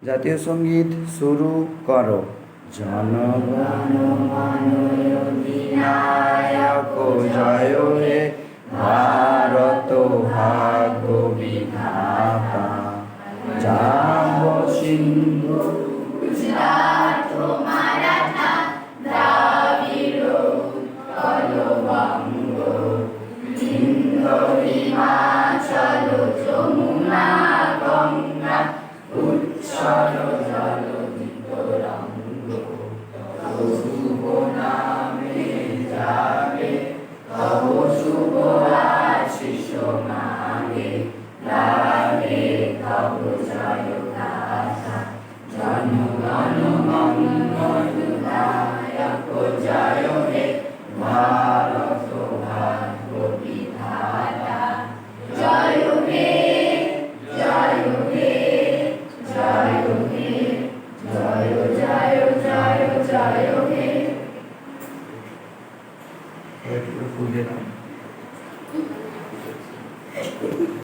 জাতীয় সঙ্গীত শুরু করো। জনগণ মন অধিনায়ক জয় হে ভারত ভাগ্য বিধাতা। যাব সিন্ধু গুজরাট মারাঠা দ্রাবিড় উৎকল বঙ্গ বিন্ধ্য হিমাচল যমুনা গঙ্গা উচ্ছল জলধি তরঙ্গ। শুভ নামে যাবে তব শুভ আশিস মাগে লাগে তব জয় গাথা। জনগণ মঙ্গলদায়ক জয় হে ভারত ভাগ্য বিধাতা। জয় হে জয় হে জয় হে জয় জয় জয় জয় হে।